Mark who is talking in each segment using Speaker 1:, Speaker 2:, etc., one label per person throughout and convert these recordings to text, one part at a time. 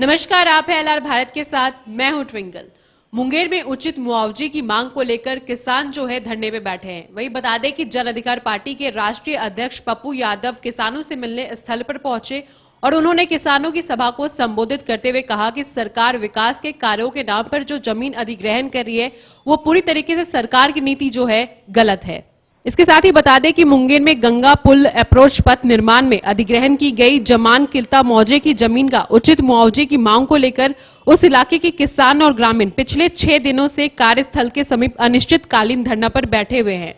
Speaker 1: नमस्कार, आप हैं एलआर भारत के साथ। मैं हूं ट्विंकल। मुंगेर में उचित मुआवजे की मांग को लेकर किसान जो है धरने पे बैठे हैं। वहीं बता दें कि जन अधिकार पार्टी के राष्ट्रीय अध्यक्ष पप्पू यादव किसानों से मिलने स्थल पर पहुंचे और उन्होंने किसानों की सभा को संबोधित करते हुए कहा कि सरकार विकास के कार्यों के नाम पर जो जमीन अधिग्रहण कर रही है वो पूरी तरीके से सरकार की नीति जो है गलत है। इसके साथ ही बता दें कि मुंगेर में गंगा पुल अप्रोच पथ निर्माण में अधिग्रहण की गई जमान किल्ता मौजे की जमीन का उचित मुआवजे की मांग को लेकर उस इलाके के किसान और ग्रामीण पिछले 6 दिनों से कार्यस्थल के समीप अनिश्चितकालीन धरना पर बैठे हुए हैं,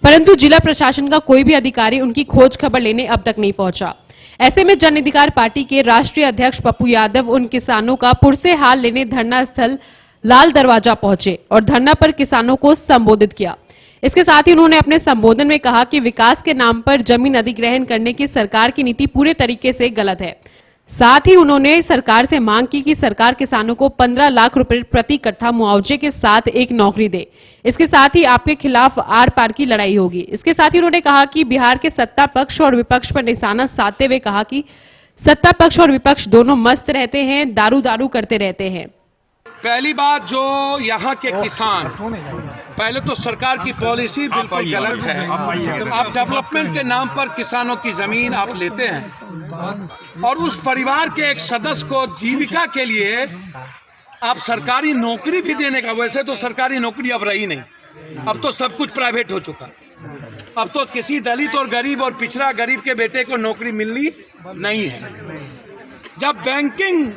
Speaker 1: परंतु जिला प्रशासन का कोई भी अधिकारी उनकी खोज खबर लेने अब तक नहीं पहुंचा। ऐसे में जन अधिकार पार्टी के राष्ट्रीय अध्यक्ष पप्पू यादव उन किसानों का पुरसे हाल लेने धरना स्थल लाल दरवाजा पहुंचे और धरना पर किसानों को संबोधित किया। इसके साथ ही उन्होंने अपने संबोधन में कहा कि विकास के नाम पर जमीन अधिग्रहण करने की सरकार की नीति पूरे तरीके से गलत है। साथ ही उन्होंने सरकार से मांग की कि सरकार किसानों को 15 लाख रुपए प्रति कट्ठा मुआवजे के साथ एक नौकरी दे। इसके साथ ही आपके खिलाफ आर पार की लड़ाई होगी। इसके साथ ही उन्होंने कहा कि बिहार के सत्ता पक्ष और विपक्ष पर निशाना साधते हुए कहा कि सत्ता पक्ष और विपक्ष दोनों मस्त रहते हैं, दारू करते रहते हैं।
Speaker 2: पहली बात, जो यहाँ के किसान, पहले तो सरकार की पॉलिसी बिल्कुल गलत है। आप डेवलपमेंट के नाम पर किसानों की जमीन आप लेते हैं और उस परिवार के एक सदस्य को जीविका के लिए आप सरकारी नौकरी भी देने का, वैसे तो सरकारी नौकरी अब रही नहीं, अब तो सब कुछ प्राइवेट हो चुका। अब तो किसी दलित और गरीब और पिछड़ा गरीब के बेटे को नौकरी मिलनी नहीं है। जब बैंकिंग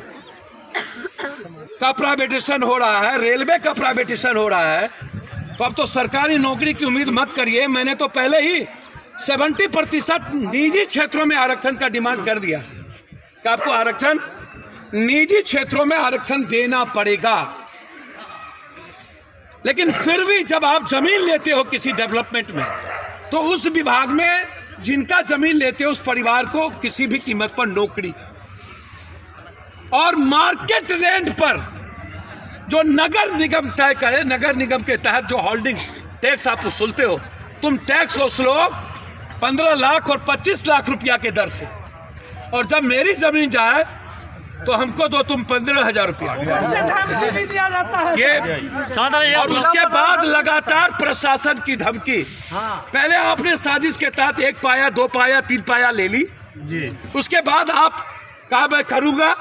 Speaker 2: का प्राइवेटाइजेशन हो रहा है, रेलवे का प्राइवेटाइजेशन हो रहा है, तो अब तो सरकारी नौकरी की उम्मीद मत करिए। मैंने तो पहले ही 70% निजी क्षेत्रों में आरक्षण का डिमांड कर दिया कि आपको आरक्षण निजी क्षेत्रों में आरक्षण देना पड़ेगा। लेकिन फिर भी जब आप जमीन लेते हो किसी डेवलपमेंट में, तो उस विभाग में जिनका जमीन लेते हो उस परिवार को किसी भी कीमत पर नौकरी और मार्केट रेंट पर जो नगर निगम तय करे, नगर निगम के तहत जो होल्डिंग टैक्स आप वसूलते हो, तुम टैक्स वसूलो 15 लाख और 25 लाख रुपया के दर से, और जब मेरी जमीन जाए तो हमको दो तुम 15,000 रुपया भी दिया जाता है। और उसके बाद लगातार प्रशासन की धमकी। पहले आपने साजिश के तहत 1 पाया 2 पाया 3 पाया ले ली जी। उसके बाद आप कहा मैं करूंगा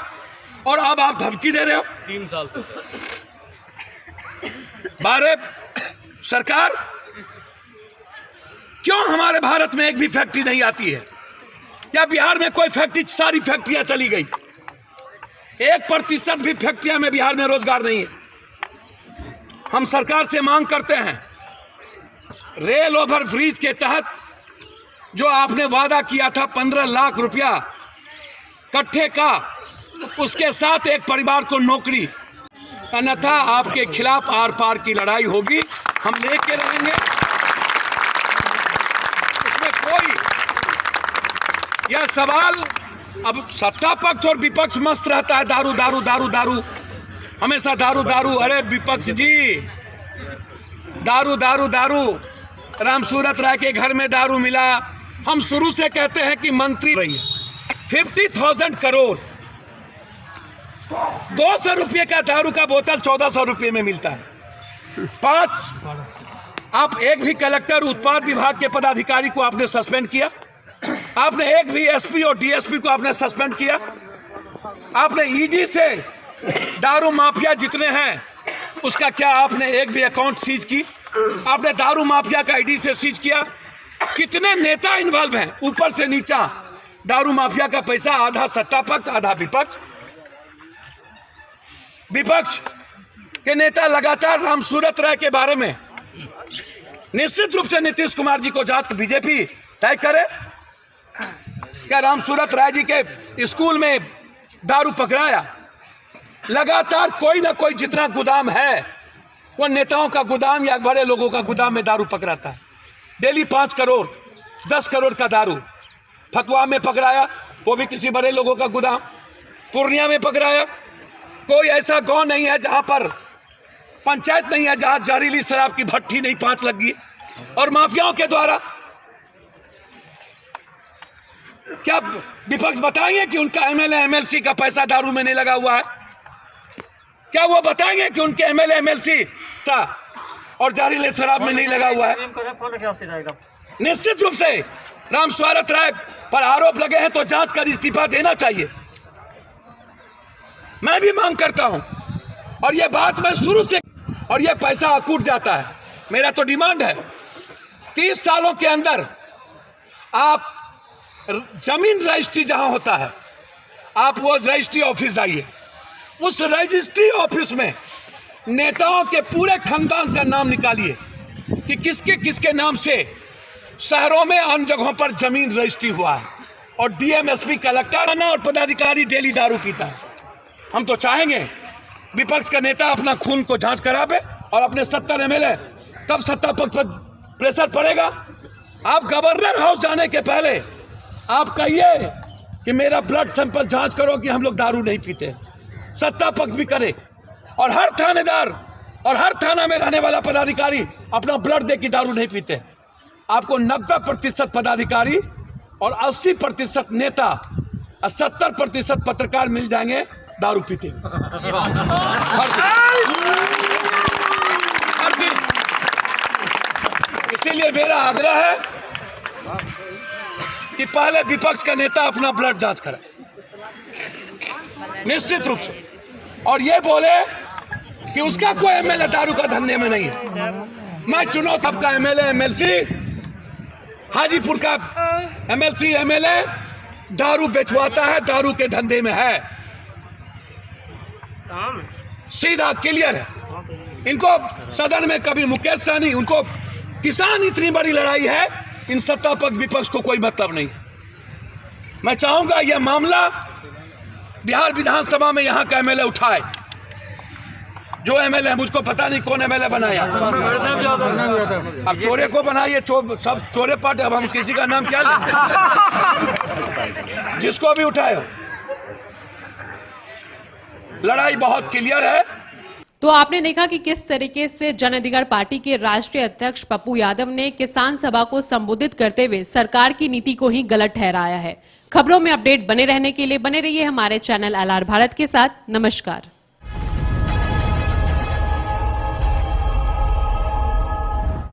Speaker 2: और अब आप धमकी दे रहे हो 3 साल से। भारत सरकार, क्यों हमारे भारत में एक भी फैक्ट्री नहीं आती है? या बिहार में कोई फैक्ट्री, सारी फैक्ट्रियां चली गई, 1% भी फैक्ट्रियां में बिहार में रोजगार नहीं है। हम सरकार से मांग करते हैं, रेल ओवर ब्रिज के तहत जो आपने वादा किया था 15 लाख रुपया कट्ठे का, उसके साथ एक परिवार को नौकरी, अन्यथा आपके खिलाफ आर पार की लड़ाई होगी, हम लेके रहेंगे। इसमें कोई यह सवाल, अब सत्ता पक्ष और विपक्ष मस्त रहता है, दारू दारू दारू दारू, हमेशा दारू दारू। अरे विपक्ष जी, दारू दारू दारू, रामसूरत राय के घर में दारू मिला। हम शुरू से कहते हैं कि मंत्री रही 50,000 करोड़, 200 रुपये का दारू का बोतल 1400 रुपये में मिलता है। 5, आप एक भी कलेक्टर, उत्पाद विभाग के पदाधिकारी को आपने सस्पेंड किया, आपने एक भी एसपी और डीएसपी को आपने सस्पेंड किया, आपने ईडी से दारू माफिया जितने हैं उसका क्या आपने एक भी अकाउंट सीज की? आपने दारू माफिया का ईडी से सीज किया। कितने नेता इन्वॉल्व हैं ऊपर से नीचा? दारू माफिया का पैसा आधा सत्ता पक्ष आधा विपक्ष। विपक्ष के नेता लगातार रामसूरत राय के बारे में, निश्चित रूप से नीतीश कुमार जी को जांच बीजेपी तय करे। क्या रामसूरत राय जी के स्कूल में दारू पकड़ाया? लगातार कोई ना कोई जितना गोदाम है वो नेताओं का गोदाम या बड़े लोगों का गोदाम में दारू पकड़ाता है। डेली 5 करोड़ 10 करोड़ का दारू फतवा में पकड़ाया, वो भी किसी बड़े लोगों का गोदाम। पूर्णिया में पकड़ाया। कोई ऐसा गांव नहीं है जहां पर पंचायत नहीं है जहां जहरीली शराब की भट्टी नहीं 5 लगी। और माफियाओं के द्वारा क्या विपक्ष बताएंगे कि उनका एमएलए एमएलसी का पैसा दारू में नहीं लगा हुआ है? क्या वो बताएंगे कि उनके एमएलए एमएलसी का और जहरीले शराब में नहीं लगा हुआ है? निश्चित रूप से राम स्वरूप राय पर आरोप लगे हैं तो जांच कर इस्तीफा देना चाहिए। मैं भी मांग करता हूं और ये बात मैं शुरू से, और ये पैसा अकूट जाता है। मेरा तो डिमांड है 30 सालों के अंदर आप जमीन रजिस्ट्री जहां होता है, आप वो रजिस्ट्री ऑफिस जाइए, उस रजिस्ट्री ऑफिस में नेताओं के पूरे खानदान का नाम निकालिए कि किसके किसके नाम से शहरों में अन्य जगहों पर जमीन रजिस्ट्री हुआ है। और डीएम एसपी कलेक्टर और पदाधिकारी डेली दारू पीता है। हम तो चाहेंगे विपक्ष का नेता अपना खून को जांच करावे और अपने 70 एमएलए, तब सत्ता पक्ष पर प्रेशर पड़ेगा। आप गवर्नर हाउस जाने के पहले आप कहिए कि मेरा ब्लड सैंपल जांच करो कि हम लोग दारू नहीं पीते। सत्ता पक्ष भी करे और हर थानेदार और हर थाना में रहने वाला पदाधिकारी अपना ब्लड दे कि दारू नहीं पीते। आपको 90% पदाधिकारी और 80% नेता और 70% पत्रकार मिल जाएंगे दारू पीते हर दिन। इसीलिए मेरा आग्रह है कि पहले विपक्ष का नेता अपना ब्लड जांच करे निश्चित रूप से, और ये बोले कि उसका कोई एमएलए दारू का धंधे में नहीं है। मैं चुनाव तब का एमएलए एमएलसी, हाजीपुर का एमएलसी एमएलए दारू बेचवाता है, दारू के धंधे में है, सीधा क्लियर है। इनको सदन में कभी मुकेश सहनी, उनको किसान इतनी बड़ी लड़ाई है, इन सत्ता पक्ष विपक्ष को कोई मतलब नहीं। मैं चाहूंगा यह मामला बिहार विधानसभा में यहाँ का एमएलए उठाए। जो एमएलए, मुझको पता नहीं कौन एमएलए बनाया, अब चोरे को बनाइए, सब चोरे पार्टी। अब हम किसी का नाम क्या लें? जिसको भी उठाए, लड़ाई क्लियर क्लियर है।
Speaker 1: तो आपने देखा कि किस तरीके से जन अधिकार पार्टी के राष्ट्रीय अध्यक्ष पप्पू यादव ने किसान सभा को संबोधित करते हुए सरकार की नीति को ही गलत ठहराया है। खबरों में अपडेट बने रहने के लिए बने रहिए हमारे चैनल LR भारत के साथ। नमस्कार।